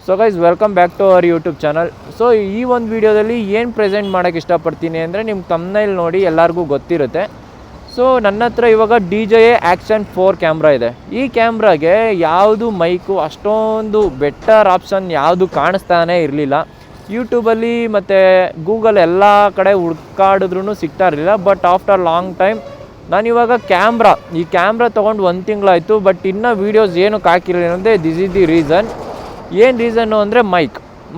So guys welcome back to our YouTube channel. So ಈ ಒಂದು ವಿಡಿಯೋದಲ್ಲಿ ಏನು ಪ್ರೆಸೆಂಟ್ ಮಾಡೋಕ್ಕೆ ಇಷ್ಟಪಡ್ತೀನಿ ಅಂದರೆ ನಿಮ್ಮ ಥಂಬ್ನೈಲ್ ನೋಡಿ ಎಲ್ಲರಿಗೂ ಗೊತ್ತಿರುತ್ತೆ. ಸೊ ನನ್ನ ಹತ್ರ ಇವಾಗ DJI Action 4 ಕ್ಯಾಮ್ರಾ ಇದೆ. ಈ ಕ್ಯಾಮ್ರಾಗೆ ಯಾವುದು ಮೈಕು ಅಷ್ಟೊಂದು ಬೆಟರ್ ಆಪ್ಷನ್ ಯಾವುದು ಕಾಣಿಸ್ತಾನೇ ಇರಲಿಲ್ಲ. ಯೂಟ್ಯೂಬಲ್ಲಿ ಮತ್ತು ಗೂಗಲ್ ಎಲ್ಲ ಕಡೆ ಹುಡ್ಕಾಡಿದ್ರೂ ಸಿಗ್ತಾ ಇರಲಿಲ್ಲ. ಬಟ್ ಆಫ್ಟರ್ ಲಾಂಗ್ ಟೈಮ್ ನಾನಿವಾಗ ಈ ಕ್ಯಾಮ್ರಾ ತೊಗೊಂಡು 1 ತಿಂಗಳಾಯಿತು. ಬಟ್ ಇನ್ನೂ ವೀಡಿಯೋಸ್ ಏನಕ್ಕೆ ಹಾಕಿರಲಿಲ್ಲ ಅಂದರೆ ದಿಸ್ ಈಸ್ ದಿ ರೀಸನ್. ಏನು ರೀಸನ್ನು ಅಂದರೆ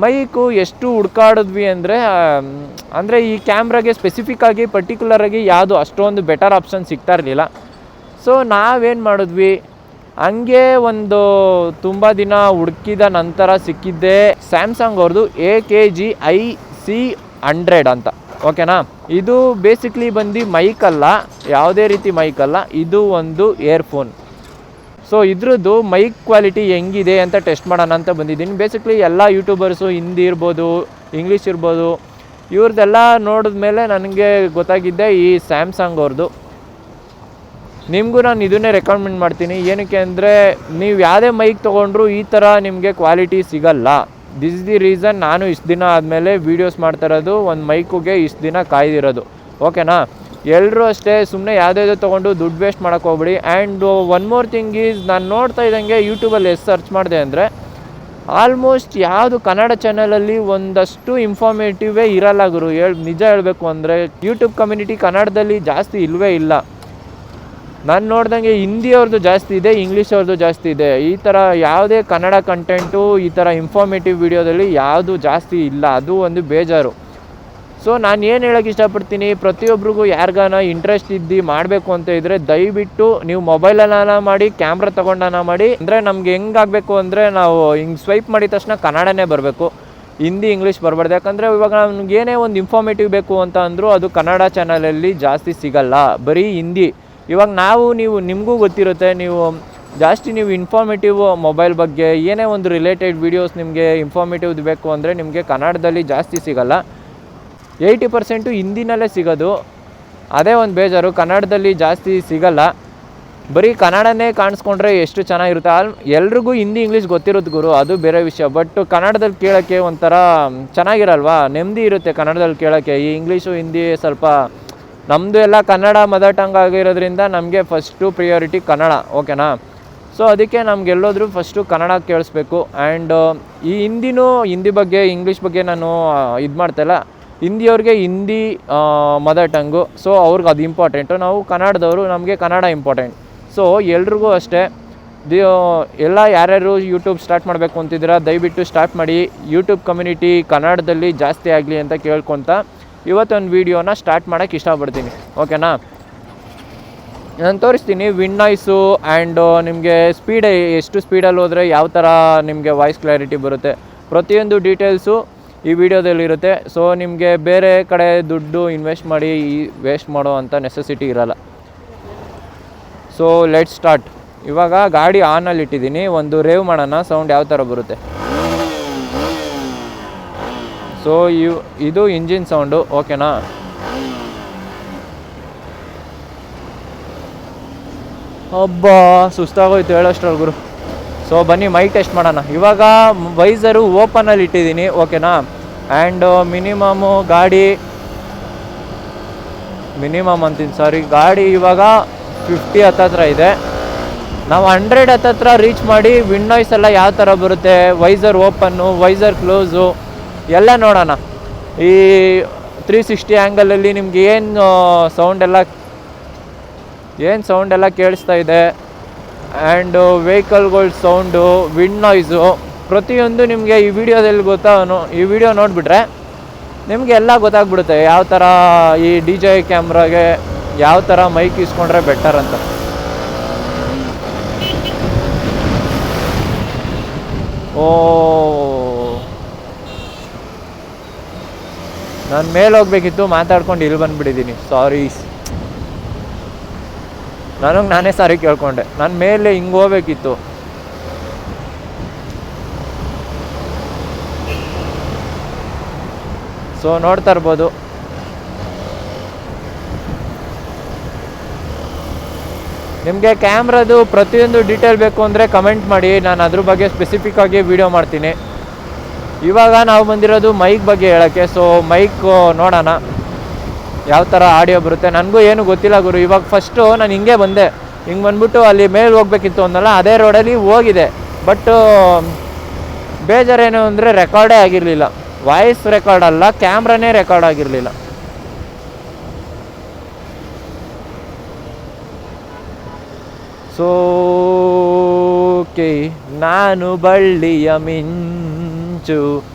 ಮೈಕು ಎಷ್ಟು ಹುಡ್ಕಾಡಿದ್ವಿ ಅಂದರೆ ಈ ಕ್ಯಾಮ್ರಾಗೆ ಸ್ಪೆಸಿಫಿಕ್ಕಾಗಿ ಪರ್ಟಿಕ್ಯುಲರಾಗಿ ಯಾವುದು ಅಷ್ಟೊಂದು ಬೆಟರ್ ಆಪ್ಷನ್ ಸಿಗ್ತಾ ಇರಲಿಲ್ಲ. ಸೊ ನಾವೇನು ಮಾಡಿದ್ವಿ, ಹಂಗೆ ಒಂದು ತುಂಬ ದಿನ ಹುಡುಕಿದ ನಂತರ ಸಿಕ್ಕಿದ್ದೆ ಸ್ಯಾಮ್ಸಂಗ್ ಅವ್ರದ್ದು AKG-IC100 ಅಂತ. ಓಕೆನಾ, ಇದು ಬೇಸಿಕ್ಲಿ ಬಂದು ಮೈಕಲ್ಲ, ಯಾವುದೇ ರೀತಿ ಮೈಕಲ್ಲ, ಇದು ಒಂದು ಇಯರ್ಫೋನ್. ಸೊ ಇದ್ರದ್ದು ಮೈಕ್ ಕ್ವಾಲಿಟಿ ಹೆಂಗಿದೆ ಅಂತ ಟೆಸ್ಟ್ ಮಾಡೋಣ ಅಂತ ಬಂದಿದ್ದೀನಿ. ಬೇಸಿಕ್ಲಿ ಎಲ್ಲ ಯೂಟ್ಯೂಬರ್ಸು ಹಿಂದಿ ಇರ್ಬೋದು, ಇಂಗ್ಲೀಷ್ ಇರ್ಬೋದು, ಇವ್ರದ್ದೆಲ್ಲ ನೋಡಿದ್ಮೇಲೆ ನನಗೆ ಗೊತ್ತಾಗಿದ್ದೆ ಈ ಸ್ಯಾಮ್ಸಂಗ್ ಅವ್ರದ್ದು. ನಿಮಗೂ ನಾನು ಇದನ್ನೇ ರೆಕಮೆಂಡ್ ಮಾಡ್ತೀನಿ. ಏನಕ್ಕೆ ಅಂದರೆ ನೀವು ಯಾವುದೇ ಮೈಕ್ ತೊಗೊಂಡ್ರು ಈ ಥರ ನಿಮಗೆ ಕ್ವಾಲಿಟಿ ಸಿಗಲ್ಲ. ದಿಸ್ ಇಸ್ ದಿ ರೀಸನ್ ನಾನು ಇಷ್ಟು ದಿನ ಆದಮೇಲೆ ವೀಡಿಯೋಸ್ ಮಾಡ್ತಾಯಿರೋದು, ಒಂದು ಮೈಕುಗೆ ಇಷ್ಟು ದಿನ ಕಾಯ್ದಿರೋದು. ಓಕೆನಾ, ಎಲ್ಲರೂ ಅಷ್ಟೇ ಸುಮ್ಮನೆ ಯಾವುದೇ ತೊಗೊಂಡು ದುಡ್ಡು ವೇಸ್ಟ್ ಮಾಡೋಕ್ಕೆ ಹೋಗ್ಬಿಡಿ. And one more thing is, ನಾನು ನೋಡ್ತಾ ಇದ್ದಂಗೆ ಯೂಟ್ಯೂಬಲ್ಲಿ ಎಷ್ಟು ಸರ್ಚ್ ಮಾಡಿದೆ ಅಂದರೆ ಆಲ್ಮೋಸ್ಟ್ ಯಾವುದು ಕನ್ನಡ ಚಾನಲಲ್ಲಿ ಒಂದಷ್ಟು ಇನ್ಫಾರ್ಮೇಟಿವೇ ಇರಲ್ಲ ಗುರು. ನಿಜ ಹೇಳಬೇಕು ಅಂದರೆ ಯೂಟ್ಯೂಬ್ ಕಮ್ಯುನಿಟಿ ಕನ್ನಡದಲ್ಲಿ ಜಾಸ್ತಿ ಇಲ್ಲವೇ ಇಲ್ಲ. ನಾನು ನೋಡ್ದಂಗೆ ಹಿಂದಿಯವ್ರದ್ದು ಜಾಸ್ತಿ ಇದೆ, ಇಂಗ್ಲೀಷ್ ಅವ್ರದ್ದು ಜಾಸ್ತಿ ಇದೆ. ಈ ಥರ ಯಾವುದೇ ಕನ್ನಡ ಕಂಟೆಂಟು ಈ ಥರ ಇನ್ಫಾರ್ಮೇಟಿವ್ ವೀಡಿಯೋದಲ್ಲಿ ಯಾವುದು ಜಾಸ್ತಿ ಇಲ್ಲ. ಅದು ಒಂದು ಬೇಜಾರು. ಸೊ ನಾನು ಏನು ಹೇಳೋಕ್ಕೆ ಇಷ್ಟಪಡ್ತೀನಿ, ಪ್ರತಿಯೊಬ್ಬರಿಗೂ ಯಾರಿಗಾನ ಇಂಟ್ರೆಸ್ಟ್ ಇದ್ದು ಮಾಡಬೇಕು ಅಂತ ಇದ್ದರೆ ದಯವಿಟ್ಟು ನೀವು ಮೊಬೈಲನ್ನ ಮಾಡಿ, ಕ್ಯಾಮ್ರಾ ತೊಗೊಂಡನ ಮಾಡಿ. ಅಂದರೆ ನಮ್ಗೆ ಹೆಂಗಾಗಬೇಕು ಅಂದರೆ ನಾವು ಹಿಂಗೆ ಸ್ವೈಪ್ ಮಾಡಿದ ತಕ್ಷಣ ಕನ್ನಡನೇ ಬರಬೇಕು, ಹಿಂದಿ ಇಂಗ್ಲೀಷ್ ಬರಬಾರ್ದು. ಯಾಕಂದರೆ ಇವಾಗ ನಮ್ಗೆ ಏನೇ ಒಂದು ಇನ್ಫಾರ್ಮೇಟಿವ್ ಬೇಕು ಅಂತ ಅಂದರೂ ಅದು ಕನ್ನಡ ಚಾನಲಲ್ಲಿ ಜಾಸ್ತಿ ಸಿಗಲ್ಲ, ಬರೀ ಹಿಂದಿ. ಇವಾಗ ನಿಮಗೂ ಗೊತ್ತಿರುತ್ತೆ, ನೀವು ಇನ್ಫಾರ್ಮೇಟಿವ್ ಮೊಬೈಲ್ ಬಗ್ಗೆ ಏನೇ ಒಂದು ರಿಲೇಟೆಡ್ ವೀಡಿಯೋಸ್ ನಿಮಗೆ ಇನ್ಫಾರ್ಮೇಟಿವ್ದು ಬೇಕು ಅಂದರೆ ನಿಮಗೆ ಕನ್ನಡದಲ್ಲಿ ಜಾಸ್ತಿ ಸಿಗಲ್ಲ. 80% ಹಿಂದಿನಲ್ಲೇ ಸಿಗೋದು. ಅದೇ ಒಂದು ಬೇಜಾರು, ಕನ್ನಡದಲ್ಲಿ ಜಾಸ್ತಿ ಸಿಗಲ್ಲ. ಬರೀ ಕನ್ನಡನೇ ಕಾಣಿಸ್ಕೊಂಡ್ರೆ ಎಷ್ಟು ಚೆನ್ನಾಗಿರುತ್ತೆ. ಎಲ್ರಿಗೂ ಹಿಂದಿ ಇಂಗ್ಲೀಷ್ ಗೊತ್ತಿರುತ್ತೆ ಗುರು, ಅದು ಬೇರೆ ವಿಷಯ. ಬಟ್ ಕನ್ನಡದಲ್ಲಿ ಕೇಳೋಕ್ಕೆ ಒಂಥರ ಚೆನ್ನಾಗಿರಲ್ವಾ, ನೆಮ್ಮದಿ ಇರುತ್ತೆ ಕನ್ನಡದಲ್ಲಿ ಕೇಳೋಕ್ಕೆ. ಈ ಇಂಗ್ಲೀಷು ಹಿಂದಿ ಸ್ವಲ್ಪ, ನಮ್ಮದು ಎಲ್ಲ ಕನ್ನಡ ಮದರ್ ಟಂಗ್ ಆಗಿರೋದ್ರಿಂದ ನಮಗೆ ಫಸ್ಟು ಪ್ರಿಯಾರಿಟಿ ಕನ್ನಡ. ಓಕೆನಾ, ಸೊ ಅದಕ್ಕೆ ನಮಗೆಲ್ಲೋದ್ರೂ ಫಸ್ಟು ಕನ್ನಡ ಕೇಳಿಸ್ಬೇಕು. ಆ್ಯಂಡ್ ಈ ಹಿಂದಿ ಬಗ್ಗೆ ಇಂಗ್ಲೀಷ್ ಬಗ್ಗೆ ನಾನು ಇದು ಮಾಡ್ತಾಯಿಲ್ಲ. ಹಿಂದಿಯವ್ರಿಗೆ ಹಿಂದಿ ಮದರ್ ಟಂಗು, ಸೊ ಅವ್ರಿಗೆ ಅದು ಇಂಪಾರ್ಟೆಂಟು. ನಾವು ಕನ್ನಡದವರು, ನಮಗೆ ಕನ್ನಡ ಇಂಪಾರ್ಟೆಂಟ್. ಸೊ ಎಲ್ರಿಗೂ ಅಷ್ಟೇ, ಎಲ್ಲ ಯಾರ್ಯಾರು ಯೂಟ್ಯೂಬ್ ಸ್ಟಾರ್ಟ್ ಮಾಡಬೇಕು ಅಂತಿದ್ದೀರಾ ದಯವಿಟ್ಟು ಸ್ಟಾರ್ಟ್ ಮಾಡಿ. ಯೂಟ್ಯೂಬ್ ಕಮ್ಯುನಿಟಿ ಕನ್ನಡದಲ್ಲಿ ಜಾಸ್ತಿ ಆಗಲಿ ಅಂತ ಕೇಳ್ಕೊತ ಇವತ್ತೊಂದು ವೀಡಿಯೋನ ಸ್ಟಾರ್ಟ್ ಮಾಡೋಕ್ಕೆ ಇಷ್ಟಪಡ್ತೀನಿ. ಓಕೆನಾ, ನಾನು ತೋರಿಸ್ತೀನಿ ವಿಂಡ್ ನಾಯ್ಸು ಆ್ಯಂಡ್ ನಿಮಗೆ ಎಷ್ಟು ಸ್ಪೀಡಲ್ಲಿ ಹೋದರೆ ಯಾವ ಥರ ನಿಮಗೆ ವಾಯ್ಸ್ ಕ್ಲಾರಿಟಿ ಬರುತ್ತೆ, ಪ್ರತಿಯೊಂದು ಡೀಟೇಲ್ಸು ಈ ವಿಡಿಯೋದಲ್ಲಿರುತ್ತೆ. ಸೊ ನಿಮಗೆ ಬೇರೆ ಕಡೆ ದುಡ್ಡು ಇನ್ವೆಸ್ಟ್ ಮಾಡಿ ವೇಸ್ಟ್ ಮಾಡೋ ಅಂಥ ನೆಸೆಸಿಟಿ ಇರಲ್ಲ. So let's start. ಇವಾಗ ಗಾಡಿ ಆನಲ್ಲಿ ಇಟ್ಟಿದ್ದೀನಿ, ಒಂದು ರೇವ್ ಮಾಡೋಣ, ಸೌಂಡ್ ಯಾವ ಥರ ಬರುತ್ತೆ. ಸೊ ಇದು ಇಂಜಿನ್ ಸೌಂಡು. ಓಕೆನಾ, ಹಬ್ಬ ಸುಸ್ತಾಗೋಯ್ತು ಹೇಳೋಷ್ಟ್ರಲ್ಲಿ ಗುರು. ಸೊ ಬನ್ನಿ ಮೈಕ್ ಟೆಸ್ಟ್ ಮಾಡೋಣ. ಇವಾಗ ವೈಸರು ಓಪನಲ್ಲಿ ಇಟ್ಟಿದ್ದೀನಿ. ಓಕೆನಾ, ಆ್ಯಂಡ್ ಗಾಡಿ ಇವಾಗ 50 ಹತ್ತತ್ರ ಇದೆ. ನಾವು 100 ಹತ್ತತ್ರ ರೀಚ್ ಮಾಡಿ ವಿಂಡ್ ನಾಯ್ಸ್ ಎಲ್ಲ ಯಾವ ಥರ ಬರುತ್ತೆ, ವೈಸರ್ ಓಪನ್ನು, ವೈಸರ್ ಕ್ಲೋಸು ಎಲ್ಲ ನೋಡೋಣ. ಈ 360 ಆ್ಯಂಗಲಲ್ಲಿ ನಿಮ್ಗೆ ಏನು ಸೌಂಡ್ ಎಲ್ಲ ಕೇಳಿಸ್ತಾ ಇದೆ, ಆ್ಯಂಡ್ ವೆಹಿಕಲ್ಗಳ ಸೌಂಡು, ವಿಂಡ್ ನಾಯ್ಸು ಪ್ರತಿಯೊಂದು ನಿಮಗೆ ಈ ವಿಡಿಯೋ ನೋಡಿಬಿಟ್ರೆ ನಿಮಗೆ ಎಲ್ಲ ಗೊತ್ತಾಗ್ಬಿಡುತ್ತೆ ಯಾವ ಥರ ಈ DJI ಕ್ಯಾಮ್ರಾಗೆ ಯಾವ ಥರ ಮೈಕ್ ಇಸ್ಕೊಂಡ್ರೆ ಬೆಟರ್ ಅಂತ. ನಾನು ಮೇಲೆ ಹೋಗ್ಬೇಕಿತ್ತು, ಮಾತಾಡ್ಕೊಂಡು ಇಲ್ಲಿ ಬಂದುಬಿಟ್ಟಿದ್ದೀನಿ. ಸಾರಿ, ನಾನೇ ಸಾರಿ ಕೇಳ್ಕೊಂಡೆ. ನಾನು ಮೇಲೆ ಹಿಂಗೆ ಹೋಗ್ಬೇಕಿತ್ತು. ಸೊ ನೋಡ್ತಾ ಇರ್ಬೋದು, ನಿಮಗೆ ಕ್ಯಾಮ್ರಾದು ಪ್ರತಿಯೊಂದು ಡೀಟೇಲ್ ಬೇಕು ಅಂದರೆ ಕಮೆಂಟ್ ಮಾಡಿ, ನಾನು ಅದ್ರ ಬಗ್ಗೆ ಸ್ಪೆಸಿಫಿಕ್ಕಾಗಿ ವೀಡಿಯೋ ಮಾಡ್ತೀನಿ. ಇವಾಗ ನಾವು ಬಂದಿರೋದು ಮೈಕ್ ಬಗ್ಗೆ ಹೇಳೋಕ್ಕೆ. ಸೊ ಮೈಕ್ ನೋಡೋಣ ಯಾವ ಥರ ಆಡಿಯೋ ಬರುತ್ತೆ. ನನಗೂ ಏನು ಗೊತ್ತಿಲ್ಲ ಗುರು. ಇವಾಗ ಫಸ್ಟು ನಾನು ಹಿಂಗೆ ಬಂದೆ, ಹಿಂಗೆ ಬಂದ್ಬಿಟ್ಟು ಅಲ್ಲಿ ಮೇಲೆ ಹೋಗ್ಬೇಕಿತ್ತು ಅಂದಲ್ಲ, ಅದೇ ರೋಡಲ್ಲಿ ಹೋಗಿದೆ. ಬಟ್ ಬೇಜಾರೇನು ಅಂದರೆ ರೆಕಾರ್ಡೇ ಆಗಿರಲಿಲ್ಲ. ವಾಯ್ಸ್ ರೆಕಾರ್ಡ್ ಅಲ್ಲ, ಕ್ಯಾಮ್ರಾನೇ ರೆಕಾರ್ಡ್ ಆಗಿರಲಿಲ್ಲ. ಸೊ ನಾನು ಬಳ್ಳಿಯ ಮಿಂಚು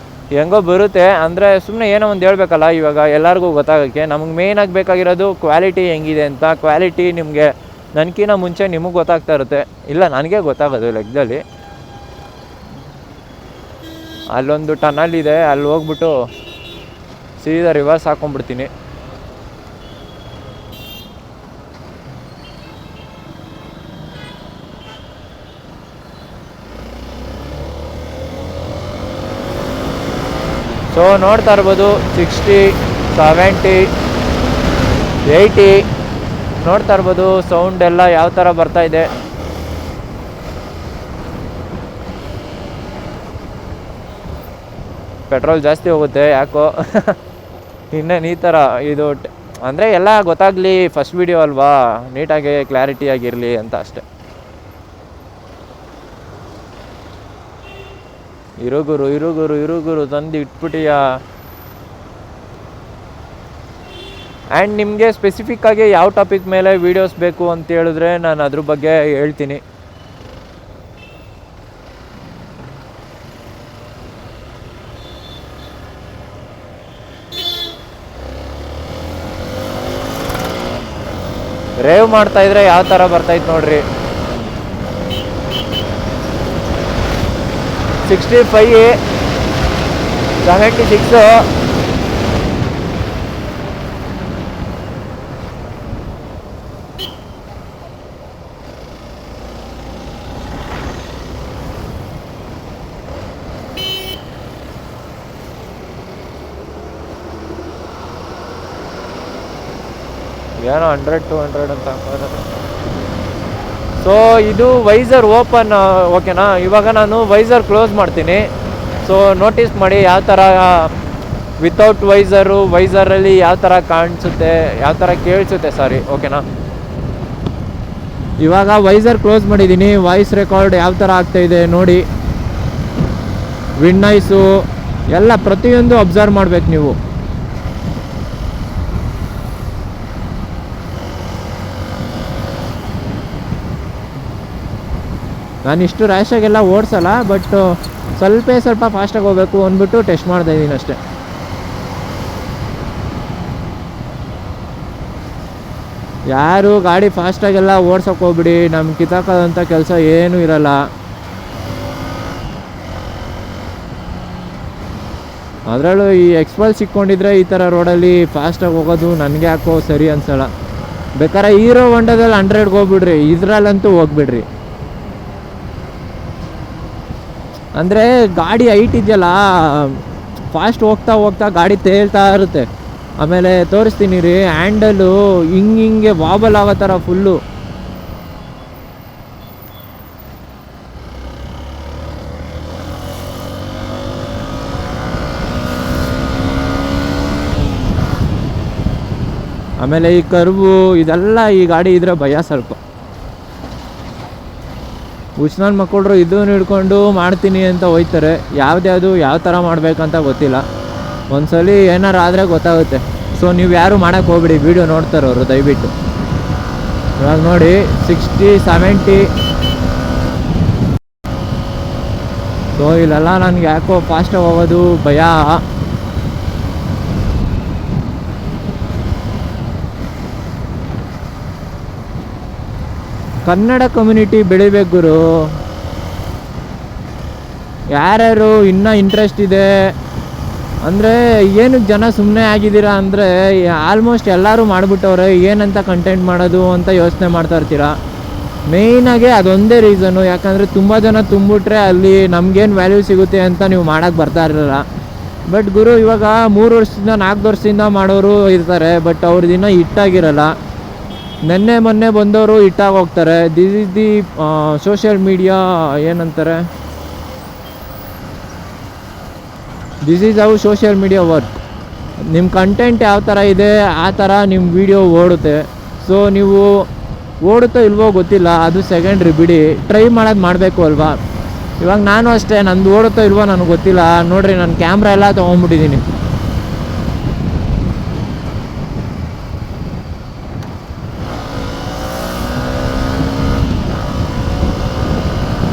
ಹೆಂಗೋ ಬರುತ್ತೆ ಅಂದರೆ ಸುಮ್ಮನೆ ಏನೋ ಒಂದು ಹೇಳ್ಬೇಕಲ್ಲ ಇವಾಗ ಎಲ್ಲರಿಗೂ ಗೊತ್ತಾಗೋಕ್ಕೆ. ನಮಗೆ ಮೇಯ್ನಾಗಿ ಬೇಕಾಗಿರೋದು ಕ್ವಾಲಿಟಿ ಹೆಂಗಿದೆ ಅಂತ. ಕ್ವಾಲಿಟಿ ನಿಮಗೆ ನನಗಿಂತ ಮುಂಚೆ ನಿಮಗೆ ಗೊತ್ತಾಗ್ತಾ ಇರುತ್ತೆ, ಇಲ್ಲ ನನಗೆ ಗೊತ್ತಾಗೋದು ಲೆಕ್ಕದಲ್ಲಿ. ಅಲ್ಲೊಂದು ಟನಲ್ ಇದೆ, ಅಲ್ಲಿ ಹೋಗ್ಬಿಟ್ಟು ಸೀದಾ ರಿವರ್ಸ್ ಹಾಕೊಂಡ್ಬಿಡ್ತೀನಿ. ಸೊ ನೋಡ್ತಾ ಇರ್ಬೋದು 60, 70, 80 ನೋಡ್ತಾ ಇರ್ಬೋದು. ಸೌಂಡ್ ಎಲ್ಲ ಯಾವ ಥರ ಬರ್ತಾ ಇದೆ. ಪೆಟ್ರೋಲ್ ಜಾಸ್ತಿ ಹೋಗುತ್ತೆ ಯಾಕೋ. ಇನ್ನೇನು ಈ ಥರ ಇದು ಅಂದರೆ ಎಲ್ಲ ಗೊತ್ತಾಗಲಿ, ಫಸ್ಟ್ ವಿಡಿಯೋ ಅಲ್ವಾ, ನೀಟಾಗಿ ಕ್ಲಾರಿಟಿಯಾಗಿರಲಿ ಅಂತ ಅಷ್ಟೆ. ಇರುಗುರು ತಂದು ಇಟ್ಬಿಟ್ಟಿಯಾ. ಆ್ಯಂಡ್ ನಿಮಗೆ ಸ್ಪೆಸಿಫಿಕ್ಕಾಗಿ ಯಾವ ಟಾಪಿಕ್ ಮೇಲೆ ವೀಡಿಯೋಸ್ ಬೇಕು ಅಂತ ಹೇಳಿದ್ರೆ ನಾನು ಅದ್ರ ಬಗ್ಗೆ ಹೇಳ್ತೀನಿ. ರೇವ್ ಮಾಡ್ತಾಯಿದ್ರೆ ಯಾವ ಥರ ಬರ್ತಾಯಿತ್ತು ನೋಡ್ರಿ. 65, 76 ಏನೋ 100, 200 ಅಂತ ಹಾಕೋದು. ಸೊ ಇದು ವೈಸರ್ ಓಪನ್, ಓಕೆನಾ. ಇವಾಗ ನಾನು ವೈಸರ್ ಕ್ಲೋಸ್ ಮಾಡ್ತೀನಿ. ಸೊ ನೋಟಿಸ್ ಮಾಡಿ ಯಾವ ಥರ ವಿತೌಟ್ ವೈಸರಲ್ಲಿ ಯಾವ ಥರ ಕಾಣಿಸುತ್ತೆ, ಯಾವ ಥರ ಕೇಳಿಸುತ್ತೆ, ಸಾರಿ, ಓಕೆನಾ. ಇವಾಗ ವೈಸರ್ ಕ್ಲೋಸ್ ಮಾಡಿದ್ದೀನಿ. ವಾಯ್ಸ್ ರೆಕಾರ್ಡ್ ಯಾವ ಥರ ಆಗ್ತಾಯಿದೆ ನೋಡಿ. ವಿಂಡ್ ನಾಯ್ಸು ಎಲ್ಲ ಪ್ರತಿಯೊಂದು ಅಬ್ಸರ್ವ್ ಮಾಡಬೇಕು ನೀವು. ನಾನು ಇಷ್ಟು ರ್ಯಾಶಾಗೆಲ್ಲ ಓಡಿಸಲ್ಲ, ಬಟ್ ಸ್ವಲ್ಪ ಫಾಸ್ಟಾಗಿ ಹೋಗಬೇಕು ಅಂದ್ಬಿಟ್ಟು ಟೆಸ್ಟ್ ಮಾಡ್ತಾಯಿದ್ದೀನಿ ಅಷ್ಟೆ. ಯಾರು ಗಾಡಿ ಫಾಸ್ಟಾಗೆಲ್ಲ ಓಡ್ಸೋಕೆ ಹೋಗ್ಬಿಡಿ, ನಮ್ಗೆ ಕಿತ್ತಾಕೋದಂಥ ಕೆಲಸ ಏನೂ ಇರಲ್ಲ. ಅದರಲ್ಲೂ ಈ ಎಕ್ಸ್ಪಲ್ ಸಿಕ್ಕೊಂಡಿದ್ರೆ ಈ ಥರ ರೋಡಲ್ಲಿ ಫಾಸ್ಟಾಗಿ ಹೋಗೋದು ನನಗೆ ಯಾಕೋ ಸರಿ ಅನ್ಸಲ್ಲ. ಬೇಕಾದ್ರೆ ಹೀರೋ ಹೊಂಡದಲ್ಲಿ 100ಗೆ ಹೋಗ್ಬಿಡ್ರಿ, ಇದರಲ್ಲಂತೂ ಹೋಗ್ಬಿಡ್ರಿ. ಅಂದರೆ ಗಾಡಿ ಹೈಟ್ ಇದೆಯಲ್ಲ, ಫಾಸ್ಟ್ ಹೋಗ್ತಾ ಗಾಡಿ ತೇಲ್ತಾ ಇರುತ್ತೆ. ಆಮೇಲೆ ತೋರಿಸ್ತೀನಿ ರೀ, ಹ್ಯಾಂಡಲು ಹಿಂಗೆ ವಾಬಲ್ ಆಗೋ ಥರ ಫುಲ್ಲು. ಆಮೇಲೆ ಈ ಕರ್ವು ಇದೆಲ್ಲ ಈ ಗಾಡಿ ಇದ್ರೆ ಭಯ ಸ್ವಲ್ಪ. ಹುಚ್ಚನ ಮಕ್ಕಳು ಇದನ್ನು ಹಿಡ್ಕೊಂಡು ಮಾಡ್ತೀನಿ ಅಂತ ಹೋಯ್ತಾರೆ. ಯಾವ್ದು ಯಾವ ಥರ ಮಾಡಬೇಕಂತ ಗೊತ್ತಿಲ್ಲ. ಒಂದ್ಸಲಿ ಏನಾರು ಆದರೆ ಗೊತ್ತಾಗುತ್ತೆ. ಸೊ ನೀವು ಯಾರು ಮಾಡೋಕ್ಕೆ ಹೋಗ್ಬಿಡಿ, ವೀಡಿಯೋ ನೋಡ್ತಾರವರು ದಯವಿಟ್ಟು. ಇವಾಗ ನೋಡಿ 60, 70. ಸೊ ಇಲ್ಲೆಲ್ಲ ನನಗೆ ಯಾಕೋ ಫಾಸ್ಟಾಗಿ ಹೋಗೋದು ಭಯ. ಕನ್ನಡ ಕಮ್ಯುನಿಟಿ ಬೆಳಿಬೇಕು ಗುರು. ಯಾರ್ಯಾರು ಇನ್ನೂ ಇಂಟ್ರೆಸ್ಟ್ ಇದೆ ಅಂದರೆ, ಏನಕ್ಕೆ ಜನ ಸುಮ್ಮನೆ ಆಗಿದ್ದೀರಾ ಅಂದರೆ, ಆಲ್ಮೋಸ್ಟ್ ಎಲ್ಲರೂ ಮಾಡಿಬಿಟ್ಟವ್ರೆ, ಏನಂತ ಕಂಟೆಂಟ್ ಮಾಡೋದು ಅಂತ ಯೋಚನೆ ಮಾಡ್ತಾ ಇರ್ತೀರಾ. ಮೇಯ್ನಾಗೆ ಅದೊಂದೇ ರೀಸನ್ನು. ಯಾಕಂದರೆ ತುಂಬ ಜನ ತುಂಬಿಟ್ರೆ ಅಲ್ಲಿ ನಮಗೇನು ವ್ಯಾಲ್ಯೂ ಸಿಗುತ್ತೆ ಅಂತ ನೀವು ಮಾಡೋಕ್ಕೆ ಬರ್ತಾ ಇರಲಿಲ್ಲ. ಬಟ್ ಗುರು ಇವಾಗ 3 ವರ್ಷದಿಂದ 4 ವರ್ಷದಿಂದ ಮಾಡೋರು ಇರ್ತಾರೆ, ಬಟ್ ಅವ್ರದ್ದು ಇನ್ನೂ ಹಿಟ್ಟಾಗಿರಲ್ಲ. ಮೊನ್ನೆ ಬಂದವರು ಹಿಟ್ಟಾಗಿ ಹೋಗ್ತಾರೆ. This is the social media ಏನಂತಾರೆ, this is how social media work. ನಿಮ್ಮ ಕಂಟೆಂಟ್ ಯಾವ ಥರ ಇದೆ ಆ ಥರ ನಿಮ್ಮ ವಿಡಿಯೋ ಓಡುತ್ತೆ. ಸೊ ನೀವು ಓಡುತ್ತೋ ಇಲ್ವೋ ಗೊತ್ತಿಲ್ಲ, ಅದು ಸೆಕೆಂಡ್ರಿ ಬಿಡಿ, ಟ್ರೈ ಮಾಡೋದು ಮಾಡಬೇಕು ಅಲ್ವಾ. ಇವಾಗ ನಾನು ಅಷ್ಟೇ, ನಂದು ಓಡುತ್ತೋ ಇಲ್ವೋ ನನಗೆ ಗೊತ್ತಿಲ್ಲ. ನೋಡಿರಿ, ನಾನು ಕ್ಯಾಮ್ರಾ ಎಲ್ಲ ತೊಗೊಂಡ್ಬಿಟ್ಟಿದ್ದೀನಿ.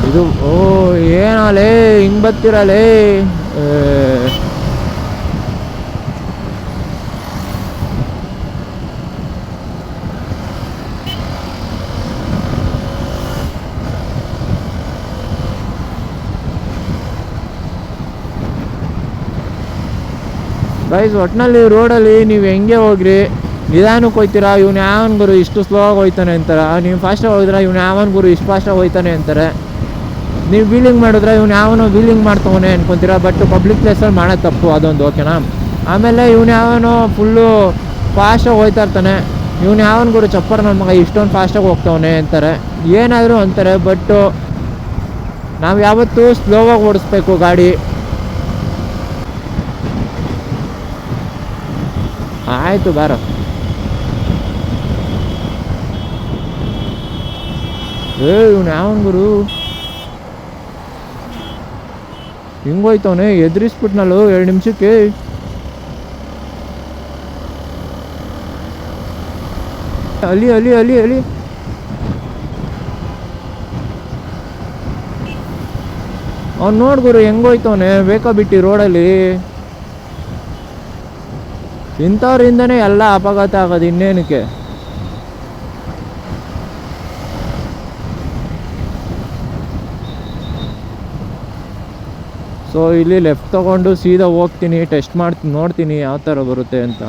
ಇದು ಏನಲೇ ಹಿಂಗೆ ಬರ್ತಿರಲೇ. ಗೈಸ್, ಒಟ್ಟಿನಲ್ಲಿ ರೋಡಲ್ಲಿ ನೀವು ಹೆಂಗೆ ಹೋಗ್ರಿ, ನಿಧಾನಕ್ಕೆ ಹೋಗ್ತೀರಾ, ಇವ್ನು ಯಾವನ್ ಗುರು ಇಷ್ಟು ಸ್ಲೋ ಆಗಿ ಹೋಗ್ತಾನೆ ಅಂತಾರೆ. ನೀವು ಫಾಸ್ಟಾಗಿ ಹೋಗಿದ್ರೆ ಇವ್ನು ಯಾವನ್ ಗುರು ಇಷ್ಟು ಫಾಸ್ಟಾಗಿ ಹೋಗ್ತಾನೆ ಅಂತಾರೆ. ನೀವು ವೀಲಿಂಗ್ ಮಾಡಿದ್ರೆ ಇವ್ನು ಯಾವನೋ ವೀಲಿಂಗ್ ಮಾಡ್ತವನೆ ಅನ್ಕೊತೀರಾ. ಬಟ್ ಪಬ್ಲಿಕ್ ಪ್ಲೇಸಲ್ಲಿ ಮಾಡೋದು ತಪ್ಪು, ಅದೊಂದು ಓಕೆನಾ. ಆಮೇಲೆ ಇವ್ನು ಯಾವನೋ ಫುಲ್ಲು ಫಾಸ್ಟಾಗಿ ಹೋಗ್ತಾ ಇರ್ತಾನೆ, ಇವ್ನು ಯಾವನ್ ಗುರು ಚಪ್ಪರ್ ನನ್ನ ಮಗ ಇಷ್ಟೊಂದು ಫಾಸ್ಟಾಗಿ ಹೋಗ್ತವನೆ ಅಂತಾರೆ, ಏನಾದರೂ ಅಂತಾರೆ. ಬಟ್ಟು ನಾವು ಯಾವತ್ತೂ ಸ್ಲೋವಾಗಿ ಓಡಿಸ್ಬೇಕು ಗಾಡಿ. ಆಯಿತು ಬಾರೋ. ಇವ್ನು ಯಾವನ್ ಗುರು ಹಿಂಗೋಯ್ತವನೆ, ಎದುರಿಸ್ಬಿಟ್ನಲ್ಲೋ 2 ನಿಮಿಷಕ್ಕೆ. ಅಲ್ಲಿ ಅಲ್ಲಿ ಅಲ್ಲಿ ಅಲ್ಲಿ ಅವ್ನು ನೋಡ್ಗುರು ಹೆಂಗೋಯ್ತವನೆ ಬೇಕಾಬಿಟ್ಟು ರೋಡಲ್ಲಿ. ಇಂಥವ್ರಿಂದನೇ ಎಲ್ಲ ಅಪಘಾತ ಆಗೋದು, ಇನ್ನೇನಕ್ಕೆ. ಸೊ ಇಲ್ಲಿ ಲೆಫ್ಟ್ ತೊಗೊಂಡು ಸೀದಾ ಹೋಗ್ತೀನಿ, ಟೆಸ್ಟ್ ಮಾಡ್ತೀನಿ, ನೋಡ್ತೀನಿ ಯಾವ ಥರ ಬರುತ್ತೆ ಅಂತ.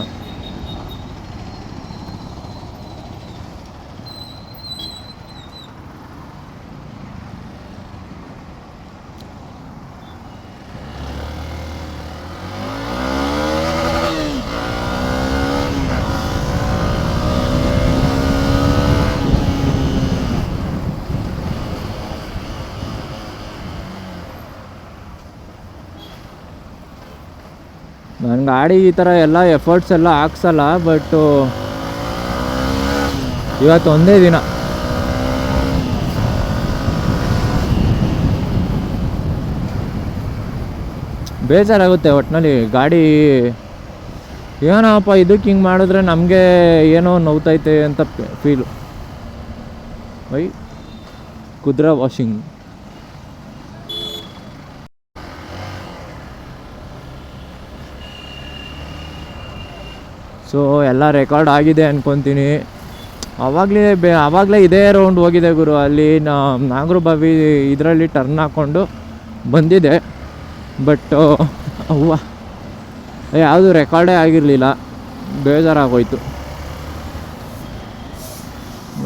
ನನ್ನ ಗಾಡಿ ಈ ಥರ ಎಲ್ಲ ಎಫರ್ಟ್ಸ್ ಎಲ್ಲ ಹಾಕ್ಸಲ್ಲ. ಬಟ್ಟು ಇವತ್ತು ಒಂದೇ ದಿನ. ಬೇಜಾರಾಗುತ್ತೆ ಒಟ್ಟಿನಲ್ಲಿ. ಗಾಡಿ ಏನಪ್ಪ ಇದಕ್ಕೆ ಹಿಂಗೆ ಮಾಡಿದ್ರೆ ನಮಗೆ ಏನೋ ನೋವ್ತೈತೆ ಅಂತ ಫೀಲು. ಕುದ್ರಾ ವಾಷಿಂಗ್. ಸೊ ಎಲ್ಲ ರೆಕಾರ್ಡ್ ಆಗಿದೆ ಅಂದ್ಕೊತೀನಿ. ಆವಾಗಲೇ ಇದೇ ರೌಂಡ್ ಹೋಗಿದೆ ಗುರು. ಅಲ್ಲಿ ನಾಗರಬಾವಿ ಇದರಲ್ಲಿ ಟರ್ನ್ ಹಾಕ್ಕೊಂಡು ಬಂದಿದೆ. ಬಟ್ ಯಾವುದು ರೆಕಾರ್ಡೇ ಆಗಿರಲಿಲ್ಲ, ಬೇಜಾರಾಗೋಯ್ತು.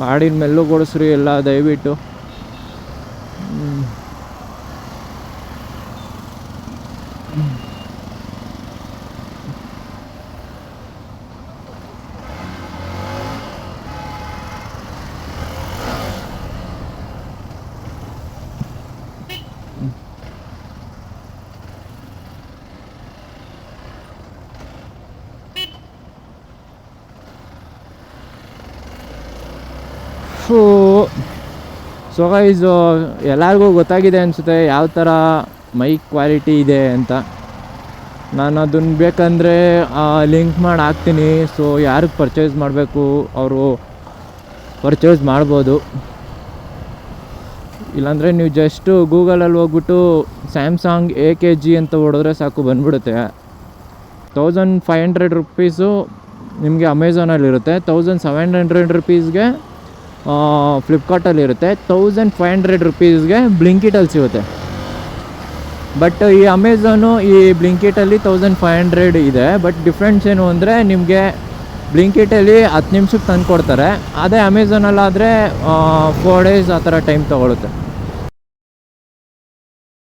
ಗಾಡಿನ ಮೆಲ್ಲು ಕೊಡಿಸ್ರಿ ಎಲ್ಲ ದಯವಿಟ್ಟು. ಸೊ ಗೈಸ್, ಎಲ್ಲರಿಗೂ ಗೊತ್ತಾಗಿದೆ ಅನಿಸುತ್ತೆ ಯಾವ ಥರ ಮೈಕ್ ಕ್ವಾಲಿಟಿ ಇದೆ ಅಂತ. ನಾನು ಅದನ್ನು ಬೇಕಂದರೆ ಲಿಂಕ್ ಮಾಡಿ ಹಾಕ್ತೀನಿ. ಸೊ ಯಾರಿಗೆ ಪರ್ಚೇಸ್ ಮಾಡಬೇಕು ಅವರು ಪರ್ಚೇಸ್ ಮಾಡ್ಬೋದು. ಇಲ್ಲಾಂದರೆ ನೀವು ಜಸ್ಟು ಗೂಗಲಲ್ಲಿ ಹೋಗ್ಬಿಟ್ಟು ಸ್ಯಾಮ್ಸಂಗ್ AKG ಅಂತ ಹೊಡೆದ್ರೆ ಸಾಕು, ಬಂದ್ಬಿಡುತ್ತೆ. 1500 ರುಪೀಸು ನಿಮಗೆ ಅಮೆಝಾನಲ್ಲಿರುತ್ತೆ, 1700 ರುಪೀಸ್ಗೆ ಫ್ಲಿಪ್ಕಾರ್ಟಲ್ಲಿರುತ್ತೆ, 1500 ರುಪೀಸ್ಗೆ ಬ್ಲಿಂಕಿಟಲ್ಲಿ ಸಿಗುತ್ತೆ. ಬಟ್ ಈ ಅಮೆಝಾನು ಈ ಬ್ಲಿಂಕಿಟಲ್ಲಿ 1500 ಇದೆ. ಬಟ್ ಡಿಫ್ರೆನ್ಸ್ ಏನು ಅಂದರೆ, ನಿಮಗೆ ಬ್ಲಿಂಕಿಟಲ್ಲಿ 10 ನಿಮಿಷಕ್ಕೆ ತಂದು ಕೊಡ್ತಾರೆ. ಅದೇ ಅಮೆಝಾನಲ್ಲಾದರೆ 4 ಡೇಸ್ ಆ ಥರ ಟೈಮ್ ತೊಗೊಳುತ್ತೆ.